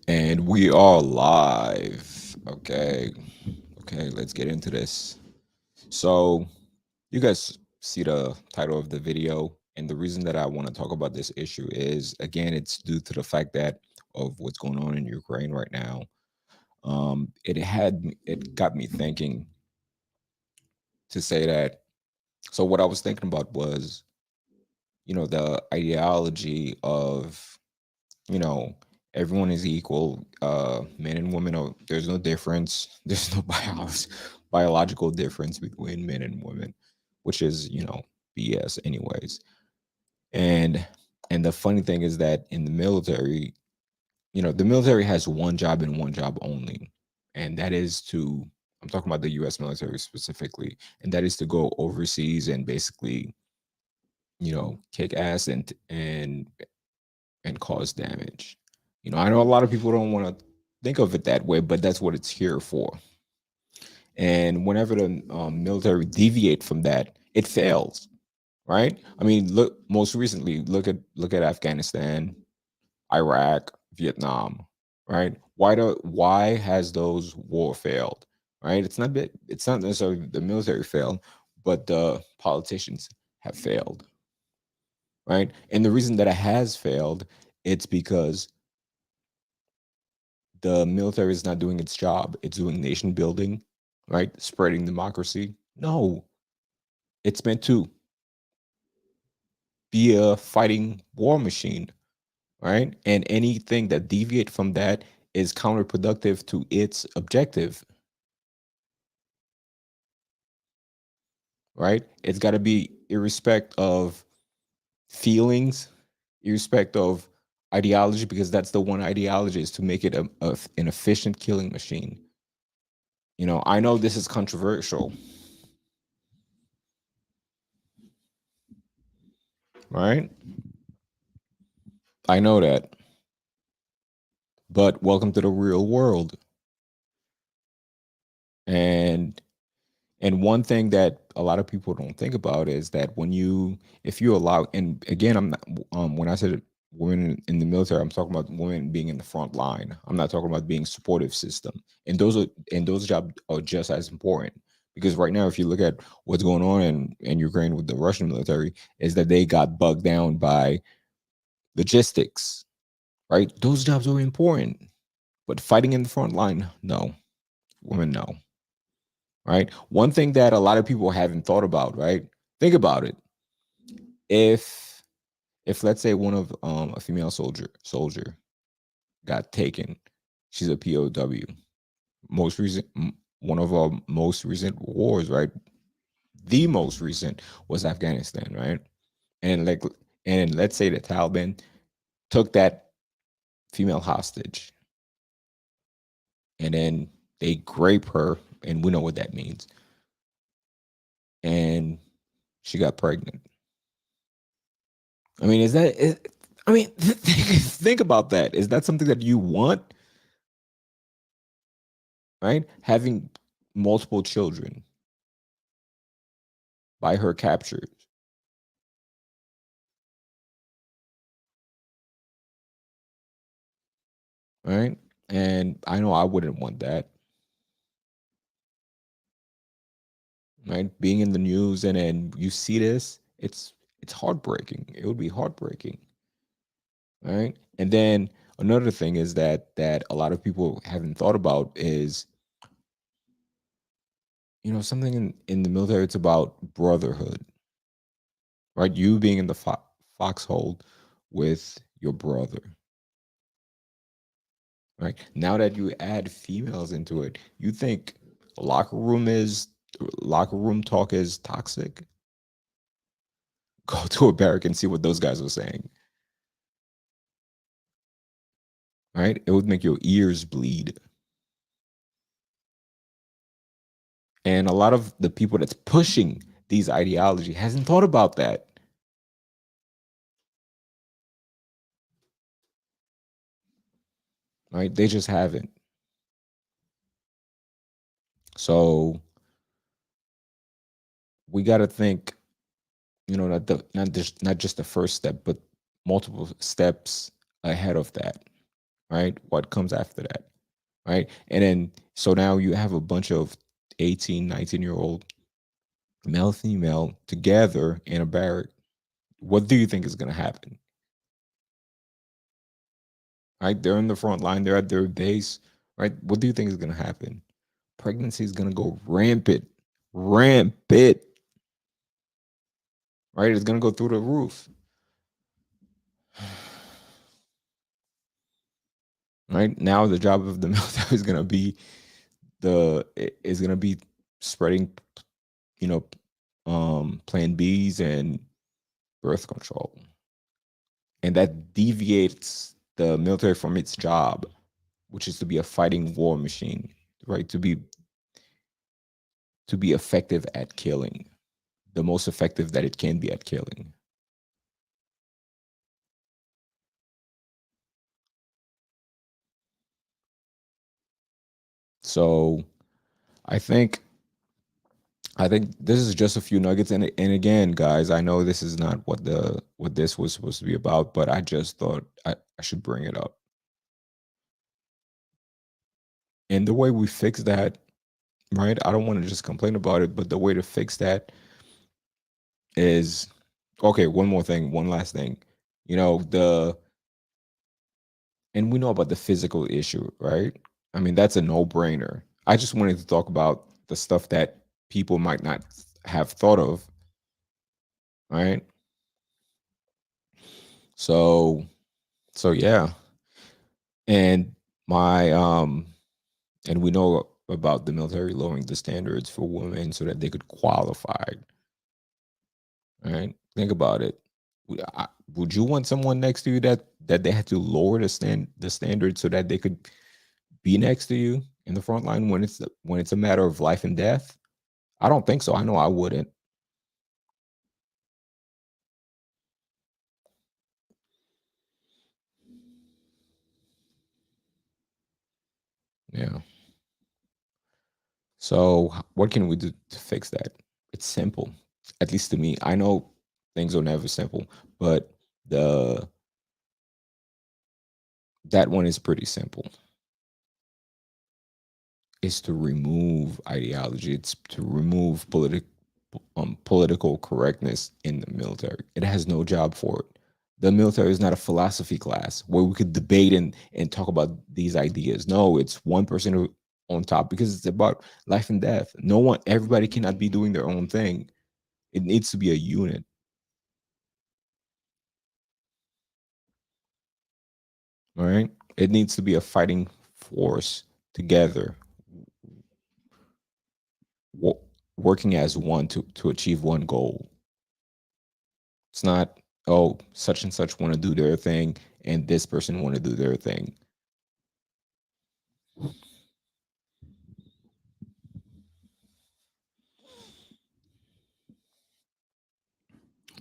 And we are live. Okay. Okay, let's get into this. So, you guys see the title of the video. And the reason that I want to talk about this issue is, again, it's due to the fact that of what's going on in Ukraine right now. It got me thinking to say that. So, what I was thinking about was, the ideology of you know everyone is equal, men and women are, there's no difference, there's no biological difference between men and women, which is BS anyways. And and the funny thing is that in the military, the military has one job and one job only, and that is to, I'm talking about the US military specifically, and that is to go overseas and basically kick ass and cause damage. I know a lot of people don't want to think of it that way, but that's what it's here for. And whenever the military deviate from that, it fails, right? I mean, look, most recently, look at Afghanistan, Iraq, Vietnam, right? Why has those war failed, right? It's not necessarily the military failed, but the politicians have failed, right? And the reason that it has failed, it's because the military is not doing its job. It's doing nation building, right? Spreading democracy. No, it's meant to be a fighting war machine, right? And anything that deviate from that is counterproductive to its objective, right? It's got to be irrespective of feelings, irrespective of ideology, because that's the one ideology, is to make it an efficient killing machine. I know this is controversial, right? I know that. But welcome to the real world. And and one thing that a lot of people don't think about is that if you allow, and again, I'm not, when I said women in the military, I'm talking about women being in the front line. I'm not talking about being supportive system. And those jobs are just as important, because right now, if you look at what's going on in Ukraine with the Russian military, is that they got bogged down by logistics, right? Those jobs are important, but fighting in the front line, no. Women, no. Right? One thing that a lot of people haven't thought about, right? Think about it. If if let's say one of a female soldier got taken, she's a POW. One of our most recent wars, right? The most recent was Afghanistan, right? And like, and let's say the Taliban took that female hostage, and then they grape her, and we know what that means. And she got pregnant. I mean, I mean, think about that. Is that something that you want, right? Having multiple children by her captured, right? And I know I wouldn't want that, right? Being in the news and then you see this, it's heartbreaking. It would be heartbreaking, right? And then another thing is that a lot of people haven't thought about is, something in the military. It's about brotherhood, right? You being in the foxhole with your brother, right? Now that you add females into it, you think locker room talk is toxic? Go to a barrack and see what those guys are saying, right? It would make your ears bleed. And a lot of the people that's pushing these ideology hasn't thought about that, right? They just haven't. So we got to think, not just the first step, but multiple steps ahead of that. right? What comes after that, right? And then so now you have a bunch of 18, 19-year-old male, female together in a barrack. What do you think is going to happen? Right? They're in the front line, they're at their base, right? What do you think is going to happen? Pregnancy is going to go rampant, rampant, right? It's going to go through the roof, right? Now the job of the military is going to be spreading, you know, plan Bs and birth control. And that deviates the military from its job, which is to be a fighting war machine, right? To be effective at killing, the most effective that it can be at killing. So I think I think this is just a few nuggets, and again, guys, I know this is not what this was supposed to be about, but I just thought I should bring it up. And the way we fix that, right? I don't want to just complain about it, but the way to fix that is okay. One more thing, one last thing. You know the and we know about the physical issue, right? I mean, that's a no-brainer. I just wanted to talk about the stuff that people might not have thought of, right? So, so yeah, and my and we know about the military lowering the standards for women so that they could qualify, right? Think about it. Would you want someone next to you that they had to lower the standard so that they could be next to you in the front line when it's a matter of life and death? I don't think so. I know I wouldn't. Yeah. So what can we do to fix that? It's simple, at least to me. I know things are never simple, but the that one is pretty simple. It's to remove ideology. It's to remove political correctness in the military. It has no job for it. The military is not a philosophy class where we could debate and talk about these ideas. No, it's one person on top because it's about life and death. No one, everybody cannot be doing their own thing. It needs to be a unit, all right? It needs to be a fighting force together, wo- working as one to achieve one goal. It's not, oh, such and such want to do their thing and this person want to do their thing.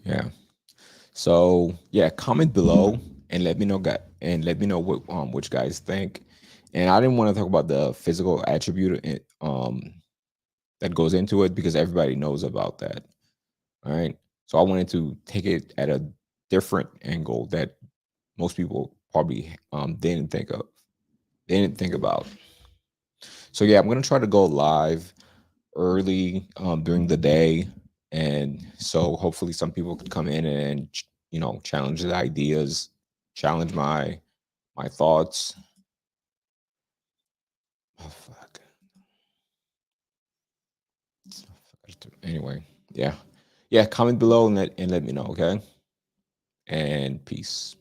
Yeah. So yeah, comment below and let me know, what which guys think. And I didn't want to talk about the physical attribute that goes into it because everybody knows about that. All right. So I wanted to take it at a different angle that most people probably didn't think about. So yeah, I'm gonna try to go live early during the day, and so hopefully some people could come in and challenge the ideas, challenge my thoughts. Oh fuck. Anyway, yeah, yeah. Comment below and let me know, okay? And peace.